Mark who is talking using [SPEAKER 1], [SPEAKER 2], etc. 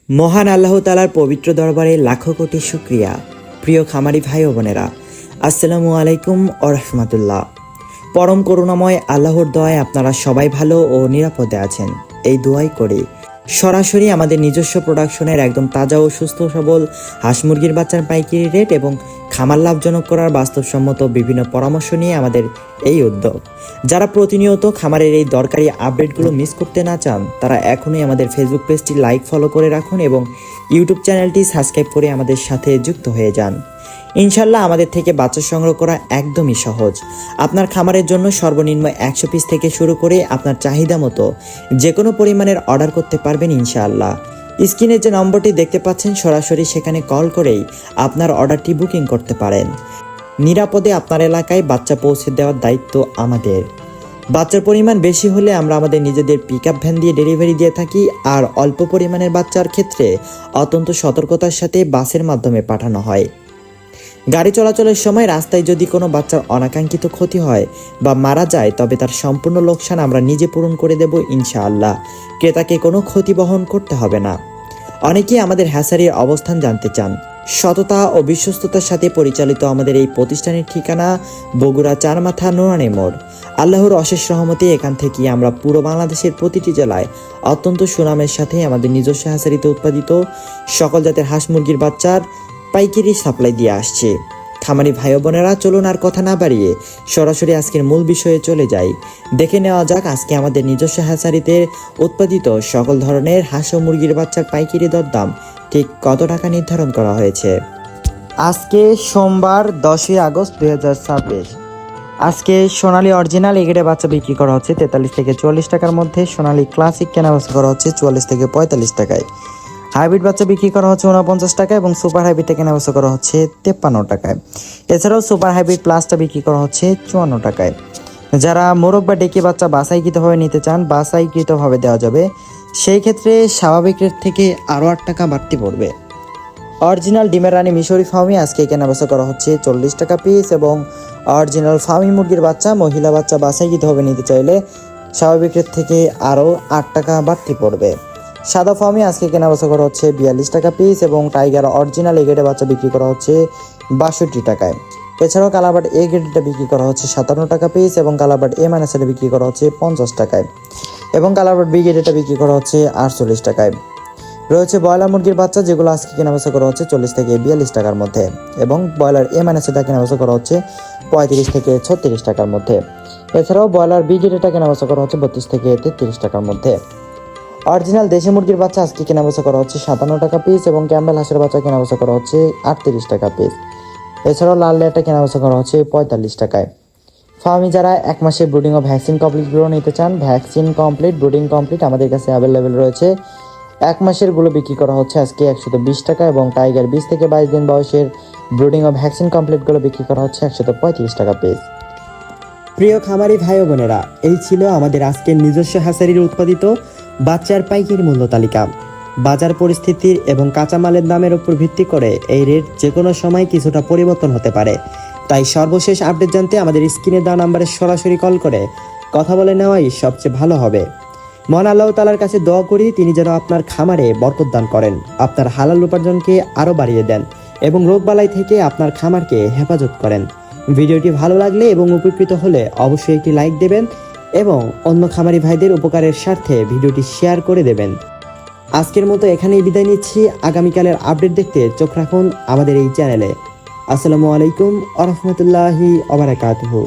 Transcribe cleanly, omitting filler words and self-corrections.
[SPEAKER 1] মহান আল্লাহ তাআলার পবিত্র দরবারে লাখো কোটি শুকরিয়া। প্রিয় খামারি ভাই ও বোনেরা, আসসালামু আলাইকুম ও রাহমাতুল্লাহ। পরম করুণাময় আল্লাহর দয়ায় আপনারা সবাই ভালো ও নিরাপদে আছেন, এই দোয়াই করি। সরাসরি আমাদের নিজস্ব প্রোডাকশনের একদম তাজা ও সুস্থ সবল হাঁস মুরগির বাচ্চার পাইকারি রেট এবং খামার লাভজনক করার বাস্তবসম্মত বিভিন্ন পরামর্শ নিয়ে আমাদের এই উদ্যোগ। যারা প্রতিনিয়ত খামারের এই দরকারি আপডেটগুলো মিস করতে না চান, তারা এখনই আমাদের ফেসবুক পেজটি লাইক ফলো করে রাখুন এবং ইউটিউব চ্যানেলটি সাবস্ক্রাইব করে আমাদের সাথে যুক্ত হয়ে যান। ইনশাল্লাহ আমাদের থেকে বাচ্চা সংগ্রহ করা একদমই সহজ। আপনার খামারের জন্য সর্বনিম্ন 100 পিস থেকে শুরু করে আপনার চাহিদা মতো যে কোনো পরিমাণের অর্ডার করতে পারবেন ইনশাআল্লাহ। স্ক্রিনে যে নম্বরটি দেখতে পাচ্ছেন, সরাসরি সেখানে কল করেই আপনার অর্ডারটি বুকিং করতে পারেন। নিরাপদে আপনার এলাকায় বাচ্চা পৌঁছে দেওয়ার দায়িত্ব আমাদের। বাচ্চার পরিমাণ বেশি হলে আমরা আমাদের নিজেদের পিকআপ ভ্যান দিয়ে ডেলিভারি দিয়ে থাকি, আর অল্প পরিমাণের বাচ্চার ক্ষেত্রে অত্যন্ত সতর্কতার সাথে বাসের মাধ্যমে পাঠানো হয়। গাড়ি চলাচলের সময় রাস্তায় যদি কোনো বাচ্চার অনাকাঙ্ক্ষিত ক্ষতি হয় বা মারা যায়, তবে তার সম্পূর্ণ লোকসান আমরা নিজে পূরণ করে দেব ইনশাআল্লাহ। ক্রেতাকে কোনো ক্ষতি বহন করতে হবে না। অনেকেই আমাদের হ্যাচারির অবস্থান জানতে চান। সততা ও বিশ্বস্ততার সাথে পরিচালিত আমাদের এই প্রতিষ্ঠানের ঠিকানা বগুড়া চারমাথা নোরানি মোড়। আল্লাহর অশেষ রহমতে এখান থেকে আমরা পুরো বাংলাদেশের প্রতিটি জেলায় অত্যন্ত সুনামের সাথে আমাদের নিজস্ব হ্যাচারিতে উৎপাদিত সকল জাতের হাঁস মুরগির বাচ্চার পাইকারি সাপ্লাই দিয়ে আসছে। খামারি ভাই বোনেরা, চলুন আর কথা না বাড়িয়ে সরাসরি আজকের মূল বিষয়ে চলে যাই। দেখে নেওয়া যাক আজকে আমাদের নিজস্ব হ্যাচারিতে উৎপাদিত সকল ধরনের হাঁস ও মুরগির বাচ্চার পাইকারি দরদাম ঠিক কত টাকা নির্ধারণ করা হয়েছে। আজকে সোমবার 10ই আগস্ট 2026। আজকে সোনালী অরিজিনাল এগেডে বাচ্চা বিক্রি করা হচ্ছে 43 থেকে 44 টাকার মধ্যে। সোনালী ক্লাসিক কেনাবেচা করা হচ্ছে 44 থেকে 45 টাকায়। হাইব্রিড বাচ্চা বিক্রি করা হচ্ছে 49 টাকা এবং সুপার হাইব্রিডটা কেনাবেচা করা হচ্ছে 53 টাকায়। এছাড়াও সুপার হাইব্রিড প্লাসটা বিক্রি করা হচ্ছে 54 টাকায়। যারা মোরগ বা ডেকে বাচ্চা বাছাইকৃতভাবে নিতে চান, বাছাইকৃতভাবে দেওয়া যাবে। সেই ক্ষেত্রে স্বাভাবিক রেট থেকে আরও 8 টাকা বাড়তি পড়বে। অরিজিনাল ডিমের রানী মিশরি ফার্মি আজকে কেনাবেচা করা হচ্ছে 40 টাকা পিস এবং অরিজিনাল ফার্মি মুরগির বাচ্চা মহিলা বাচ্চা বাছাইকৃতভাবে নিতে চাইলে স্বাভাবিক রেট থেকে আরও 8 টাকা বাড়তি পড়বে। সাদা ফার্মি আজকে কেনাবেচা করা হচ্ছে 42 টাকা পিস এবং টাইগার অরিজিনাল এগেডে বাচ্চা বিক্রি করা হচ্ছে 62 টাকায়। এছাড়াও কালাবার্ড এ গ্রেডটা বিক্রি করা হচ্ছে 57 টাকা পিস এবং কালাবার্ড এ মাইনাসটা বিক্রি করা হচ্ছে 50 টাকায় এবং কালাবার্ড বি গ্রেডটা বিক্রি করা হচ্ছে 48 টাকায়। রয়েছে ব্রয়লার মুরগির বাচ্চা, যেগুলো আজকে কেনাবেচা করা হচ্ছে 40 থেকে 42 টাকার মধ্যে এবং ব্রয়লার এ মাইনাসটা কেনাবেচা করা হচ্ছে 35 থেকে 36 টাকার মধ্যে। এছাড়াও ব্রয়লার বি গ্রেডটা কেনাবেচা করা হচ্ছে 32 থেকে 33 টাকার মধ্যে। অরিজিনাল দেশি মুরগির বাচ্চা আজকে কেনাবেচা করা হচ্ছে 57 টাকা পিস এবং ক্যাম্বেল হাঁসের বাচ্চা কেনাবেচা করা হচ্ছে 38 টাকা পিস। এছাড়াও লাল লেয়ারটা কেনাবেচা করা হচ্ছে 45 টাকায়। ফার্মি যারা 1 মাসের ব্রুডিং ও ভ্যাকসিন কমপ্লিটগুলো নিতে চান, ভ্যাকসিন কমপ্লিট ব্রুডিং কমপ্লিট আমাদের কাছে অ্যাভেলেবেল রয়েছে। 1 মাসের গুলো বিক্রি করা হচ্ছে আজকে 120 টাকা এবং টাইগার 20 থেকে 22 দিন বয়সের ব্রুডিং ও ভ্যাকসিন কমপ্লিটগুলো বিক্রি করা হচ্ছে 135 টাকা পিস। প্রিয় খামারি ভাই ও বোনেরা, এই ছিল আমাদের আজকের নিজস্ব হ্যাচারির উৎপাদিত বাচ্চার পাইকারি মূল্য তালিকা। বাজার পরিস্থিতির এবং কাঁচামালের দামের উপর ভিত্তি করে এই রেট যে কোনো সময় কিছুটা পরিবর্তন হতে পারে। তাই সর্বশেষ আপডেট জানতে আমাদের স্ক্রিনে দেওয়া নাম্বারে সরাসরি কল করে কথা বলে নেওয়াই সবচেয়ে ভালো হবে। মহান আল্লাহ তাআলার কাছে দোয়া করি তিনি যেন আপনার খামারে বরকত দান করেন, আপনার হালাল উপার্জনকে আরও বাড়িয়ে দেন এবং রোগবালাই থেকে আপনার খামারকে হেফাজত করেন। ভিডিওটি ভালো লাগলে এবং উপকৃত হলে অবশ্যই একটি লাইক দেবেন এবং অন্য খামারি ভাইদের উপকারের স্বার্থে ভিডিওটি শেয়ার করে দেবেন। আজকের মতো এখানেই বিদায় নিচ্ছি। আগামীকালের আপডেট দেখতে চোখ রাখুন আমাদের এই চ্যানেলে। আসসালামু আলাইকুম ওয়া রাহমাতুল্লাহি ওয়া বারাকাতুহু।